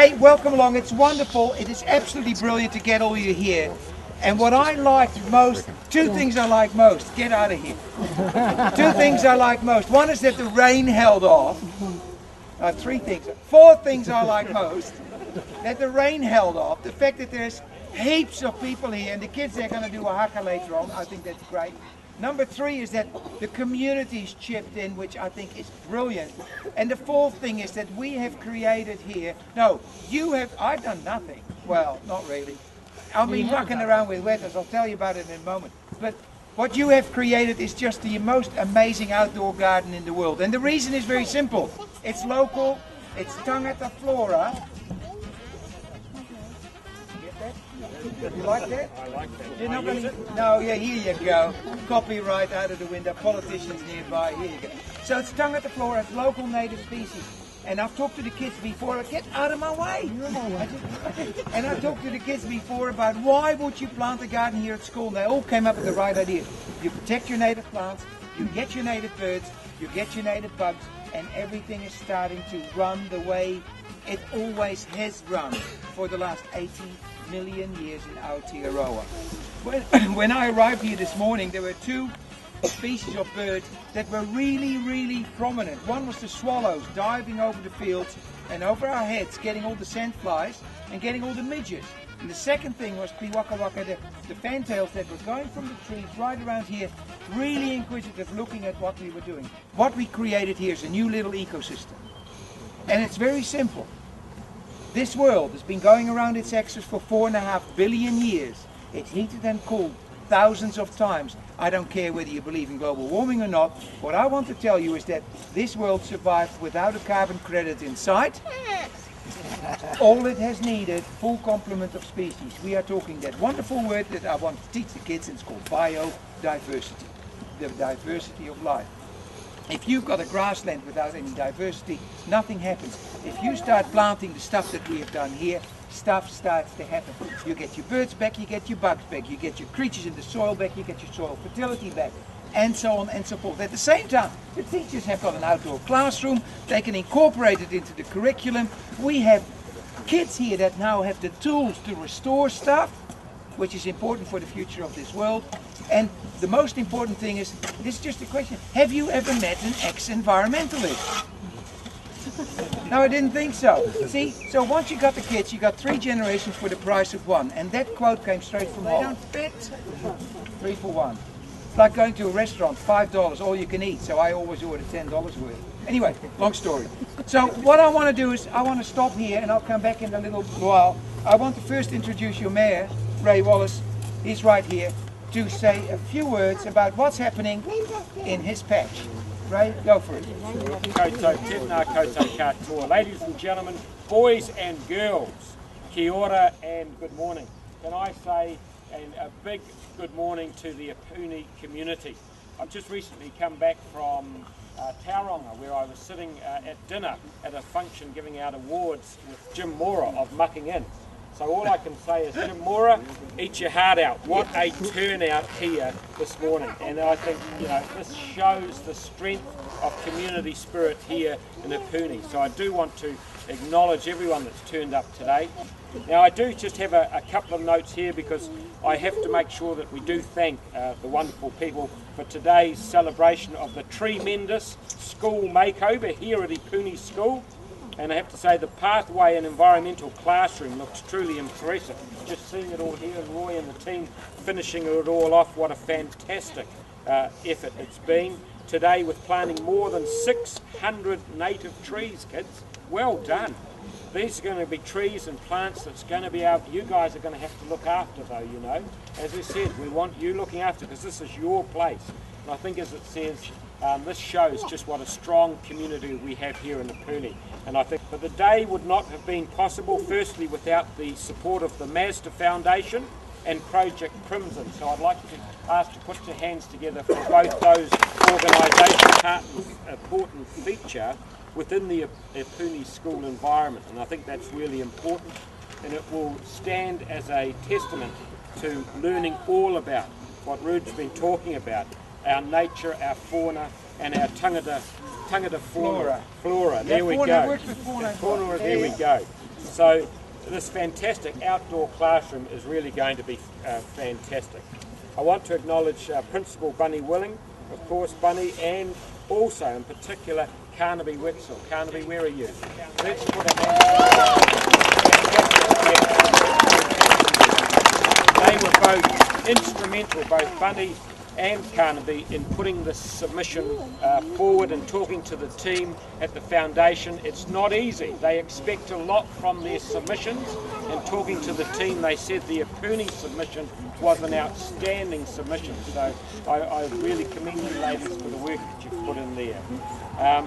Hey, welcome along. It's wonderful. It is absolutely brilliant to get all you here. And what I liked most, two things I like most. Get out of here. Two things I like most. One is that the rain held off. Three things. Four things I like most. That the rain held off. The fact that there's heaps of people here and the kids are going to do a haka later on. I think that's great. Number three is that the community's chipped in, which I think is brilliant. And the fourth thing is that we have created here, no, you have, I've done nothing. Well, not really. I've been mucking around with wetters, I'll tell you about it in a moment. But what you have created is just the most amazing outdoor garden in the world. And the reason is very simple. It's local, it's Tangata Flora. You like that? I like that. You're not going to... No, yeah, here you go. Copyright out of the window, politicians nearby, here you go. So it's Tangata Flora, it's local native species. And I've talked to the kids before, get out of my way. And I talked to the kids before about why would you plant a garden here at school, and they all came up with the right idea. You protect your native plants, you get your native birds, you get your native bugs, and everything is starting to run the way it always has run for the last 80 million years in Aotearoa. When I arrived here this morning, there were two species of birds that were really prominent. One was the swallows diving over the fields and over our heads, getting all the sandflies and getting all the midges. And the second thing was Piwakawaka, the fantails that were going from the trees right around here, really inquisitive, looking at what we were doing. What we created here is a new little ecosystem. And it's very simple. This world has been going around its axis for 4.5 billion years. It's heated and cooled thousands of times. I don't care whether you believe in global warming or not. What I want to tell you is that this world survived without a carbon credit in sight. All it has needed, full complement of species. We are talking that wonderful word that I want to teach the kids, and it's called biodiversity. The diversity of life. If you've got a grassland without any diversity, nothing happens. If you start planting the stuff that we have done here, stuff starts to happen. You get your birds back, you get your bugs back, you get your creatures in the soil back, you get your soil fertility back, and so on and so forth. At the same time, the teachers have got an outdoor classroom, they can incorporate it into the curriculum. We have kids here that now have the tools to restore stuff, which is important for the future of this world. And the most important thing is, this is just a question, have you ever met an ex-environmentalist? No, I didn't think so. See, so once you got the kids, you got 3 generations for the price of 1. And that quote came straight from Holland. They don't fit. 3 for 1. It's like going to a restaurant, $5, all you can eat. So I always order $10 worth. Anyway, long story. So what I want to do is, I want to stop here and I'll come back in a little while. I want to first introduce your mayor, Ray Wallace. He's right here to say a few words about what's happening in his patch. Ray, go for it. Koutou tēnā koutou katoa. Ladies and gentlemen, boys and girls, kia ora and good morning. Can I say a big good morning to the Apuni community. I've just recently come back from Tauranga, where I was sitting at dinner at a function giving out awards with Jim Mora of Mucking In. So all I can say is, Jim Mora, eat your heart out. What a turnout here this morning. And I think, you know, this shows the strength of community spirit here in Apuni. So I do want to acknowledge everyone that's turned up today. Now I do just have a couple of notes here, because I have to make sure that we do thank the wonderful people for today's celebration of the tremendous school makeover here at Apuni School. And I have to say the pathway and environmental classroom looks truly impressive. Just seeing it all here, and Roy and the team finishing it all off, what a fantastic effort it's been. Today with planting more than 600 native trees, kids. Well done. These are going to be trees and plants that's going to be able, you guys are going to have to look after though, you know. As we said, we want you looking after, because this is your place. And I think, as it says, this shows just what a strong community we have here in Apuni. And I think that the day would not have been possible, firstly, without the support of the Mazda Foundation and Project Crimson. So I'd like to ask to put your hands together for both those organisations, part of an important feature within the Apuni school environment. And I think that's really important, and it will stand as a testament to learning all about what Ruud's been talking about, our nature, our fauna, and our tangata flora. There we go. Fauna, there we go. So this fantastic outdoor classroom is really going to be fantastic. I want to acknowledge Principal Bunny Willing, of course Bunny, and also in particular Carnaby Wetzel. Carnaby, where are you? Let's put a hand. They were both instrumental, both Bunny and Carnaby, in putting this submission forward and talking to the team at the foundation. It's not easy. They expect a lot from their submissions, and talking to the team, they said the Apuni submission was an outstanding submission. So I really commend you ladies for the work that you've put in there.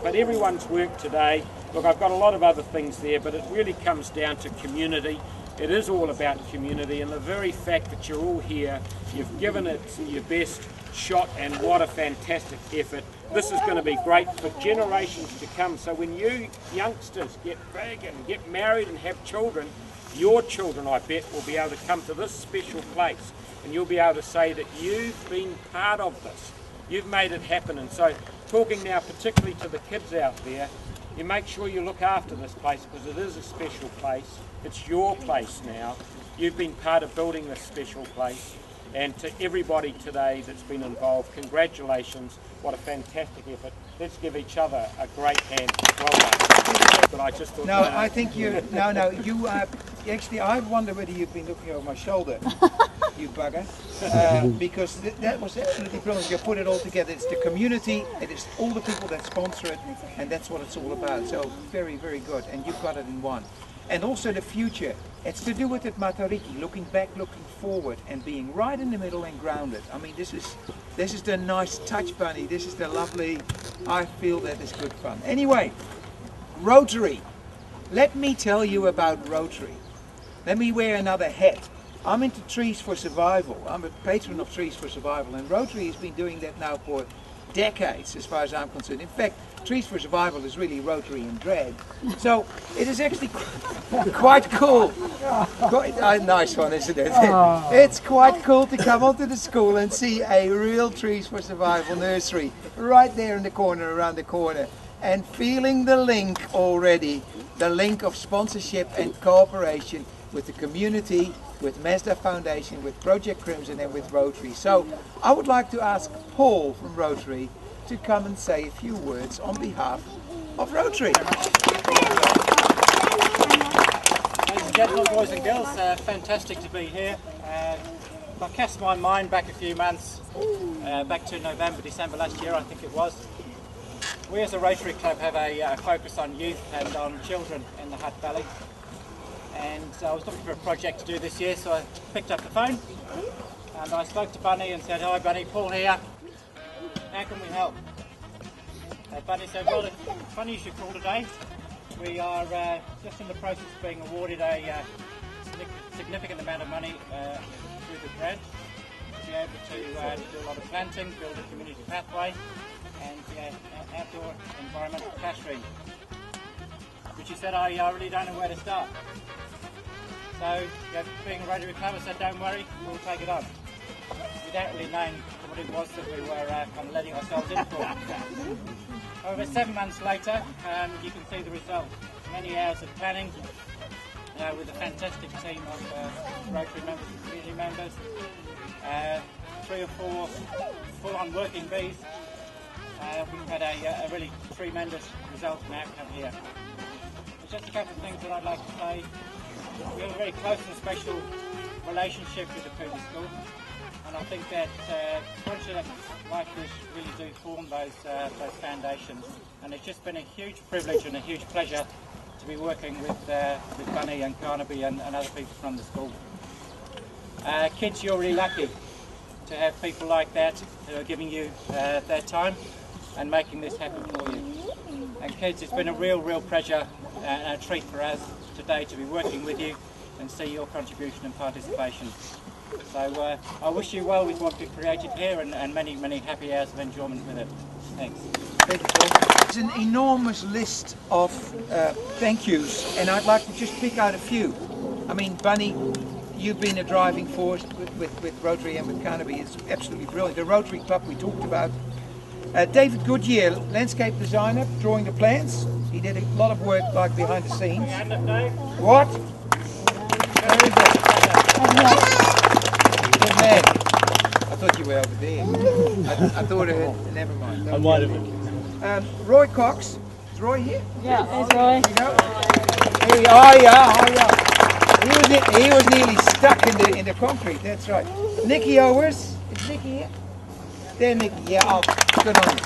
But everyone's work today, look, I've got a lot of other things there, but it really comes down to community. It is all about community, and the very fact that you're all here, you've given it your best shot, and what a fantastic effort. This is going to be great for generations to come. So when you youngsters get big and get married and have children, your children, I bet, will be able to come to this special place, and you'll be able to say that you've been part of this. You've made it happen. And so talking now particularly to the kids out there, you make sure you look after this place, because it is a special place. It's your place now. You've been part of building this special place. And to everybody today that's been involved, congratulations. What a fantastic effort. Let's give each other a great hand. Well done. But I just thought, no, I think you, you actually, I wonder whether you've been looking over my shoulder, you bugger, because that was absolutely brilliant. You put it all together. It's the community, it is all the people that sponsor it, and that's what it's all about. So very, very good, and you've got it in one. And also the future. It's to do with it Matariki, looking back, looking forward, and being right in the middle and grounded. I mean, this is the nice touch, Bunny. This is the lovely, I feel that is good fun. Anyway, Rotary. Let me tell you about Rotary. Let me wear another hat. I'm into Trees for Survival. I'm a patron of Trees for Survival, and Rotary has been doing that now for decades, as far as I'm concerned. In fact, Trees for Survival is really Rotary in drag. So it is actually quite cool. Quite a nice one, isn't it? It's quite cool to come onto the school and see a real Trees for Survival nursery right there in the corner, around the corner, and feeling the link already, the link of sponsorship and cooperation with the community, with Mazda Foundation, with Project Crimson, and with Rotary. So I would like to ask Paul from Rotary to come and say a few words on behalf of Rotary. Ladies and gentlemen, boys and girls, fantastic to be here. If I cast my mind back a few months, back to November, December last year I think it was, we as a Rotary Club have a focus on youth and on children in the Hutt Valley. And I was looking for a project to do this year, so I picked up the phone and I spoke to Bunny and said, "Hi Bunny, Paul here, how can we help?" Bunny said, "Well, it's funny you should call today. We are just in the process of being awarded a significant amount of money through the grant to be able to do a lot of planting, build a community pathway, and outdoor environmental classroom." Which he said, "I really don't know where to start." So, being a Rotary Club, I said, "Don't worry, we'll take it on." Without really knowing what it was that we were kind of letting ourselves in for. However, 7 months later, you can see the result. Many hours of planning with a fantastic team of Rotary members and community members. 3 or 4 full-on working bees. We've had a really tremendous result and outcome here. There's just a couple of things that I'd like to say. We have a very close and special relationship with the Apuni School, and I think that projects like this really do form those foundations. And it's just been a huge privilege and a huge pleasure to be working with Bunny and Carnaby and other people from the school. Kids, you're really lucky to have people like that who are giving you their time and making this happen for you. And kids, it's been a real pleasure and a treat for us today to be working with you and see your contribution and participation. So I wish you well with what we've created here, and many happy hours of enjoyment with it. Thanks. Thank you, Paul. There's an enormous list of thank yous, and I'd like to just pick out a few. I mean, Bunny, you've been a driving force with Rotary and with Carnaby. It's absolutely brilliant. The Rotary Club we talked about. David Goodyear, landscape designer, drawing the plans. He did a lot of work like behind the scenes. And if Dave, What? Very good. Good man. I thought you were over there. I thought never mind. I might have. Roy Cox. Is Roy here? Yeah, there's Roy. There you go. Here we are. He was nearly stuck in the concrete. That's right. Nicky Owers. Is Nicky here? There, Nicky. Yeah. Oh, good on you.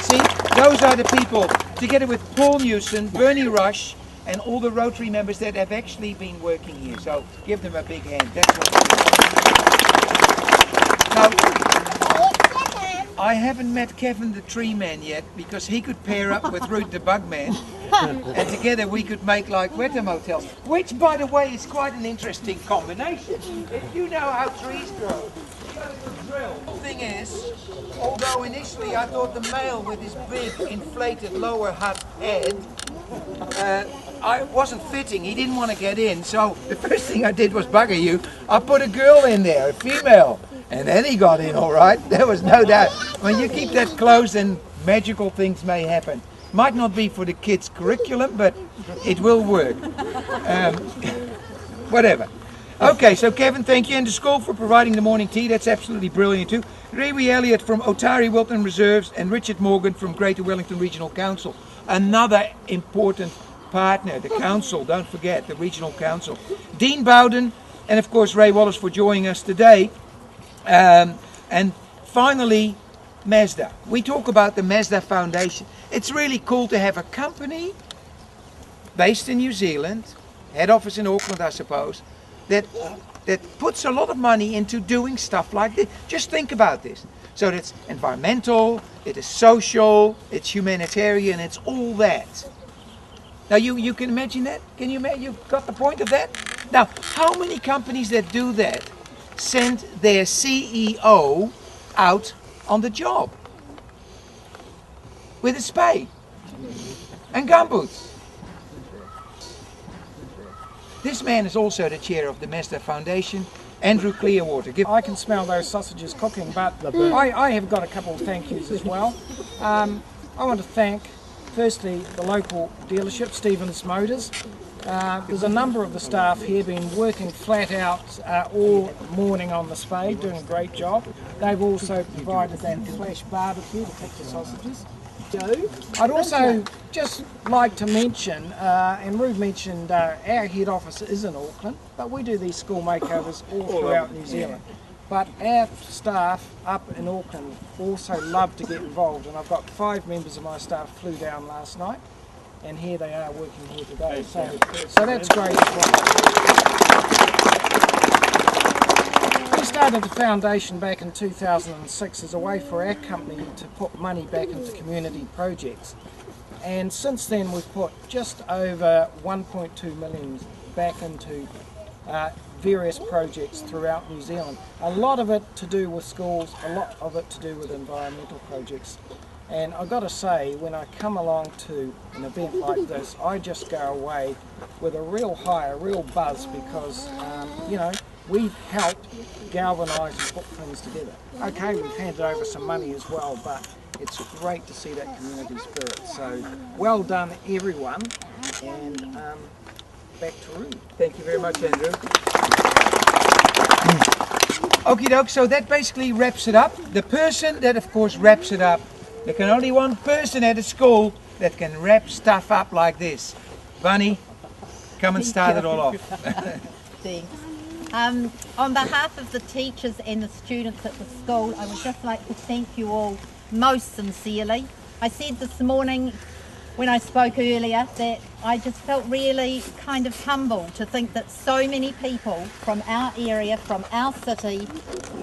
See, those are the people, together with Paul Newson, Bernie Rush, and all the Rotary members that have actually been working here. So give them a big hand. That's what. Now, I haven't met Kevin the Tree Man yet because he could pair up with Ruth the Bug Man, and together we could make like Weta Motels, which, by the way, is quite an interesting combination. If you know how trees grow. The thing is, although initially I thought the male with his big inflated lower head I wasn't fitting, he didn't want to get in, so the first thing I did was bugger you. I put a girl in there, a female, and then he got in all right. There was no doubt. When you keep that close, then magical things may happen. Might not be for the kids' curriculum, but it will work. Whatever. Okay, so Kevin, thank you, and the school for providing the morning tea. That's absolutely brilliant too. Rewi Elliott from Otari Wilton Reserves and Richard Morgan from Greater Wellington Regional Council. Another important partner, the council, don't forget, the regional council. Dean Bowden and of course Ray Wallace for joining us today. And finally, Mazda. We talk about the Mazda Foundation. It's really cool to have a company based in New Zealand, head office in Auckland I suppose, that puts a lot of money into doing stuff like this. Just think about this. So it's environmental, it is social, it's humanitarian, it's all that. Now you can imagine that? Can you imagine? You've got the point of that? Now, how many companies that do that send their CEO out on the job with a spade and gumboots? This man is also the chair of the Mazda Foundation, Andrew Clearwater. I can smell those sausages cooking, but I have got a couple of thank yous as well. I want to thank, firstly, the local dealership, Stevens Motors. There's a number of the staff here been working flat out all morning on the spade, doing a great job. They've also provided that flash barbecue to cook the sausages. I'd also just like to mention, and Ruth mentioned our head office is in Auckland, but we do these school makeovers all throughout New Zealand. But our staff up in Auckland also love to get involved, and I've got 5 members of my staff flew down last night, and here they are working here today. So that's great as well. We started the foundation back in 2006 as a way for our company to put money back into community projects, and since then we've put just over 1.2 million back into various projects throughout New Zealand. A lot of it to do with schools, a lot of it to do with environmental projects. And I've got to say, when I come along to an event like this, I just go away with a real high, a real buzz, because you know, we've helped galvanise and put things together. Okay, we've handed over some money as well, but it's great to see that community spirit. So well done everyone, and back to Ruth. Thank you very much, Andrew. Okie doke, so that basically wraps it up. The person that of course wraps it up, there can only one person at a school that can wrap stuff up like this. Bunny, come and start it all off. Thanks. On behalf of the teachers and the students at the school, I would just like to thank you all most sincerely. I said this morning when I spoke earlier that I just felt really kind of humbled to think that so many people from our area, from our city,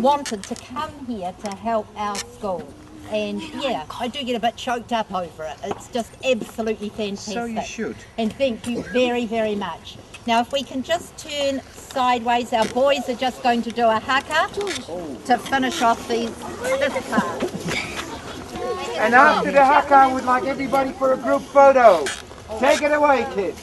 wanted to come here to help our school. And yeah, I do get a bit choked up over it. It's just absolutely fantastic. So you should. And thank you very, very much. Now if we can just turn sideways, our boys are just going to do a haka to finish off this part. And after the haka, I would like everybody for a group photo. Take it away, kids.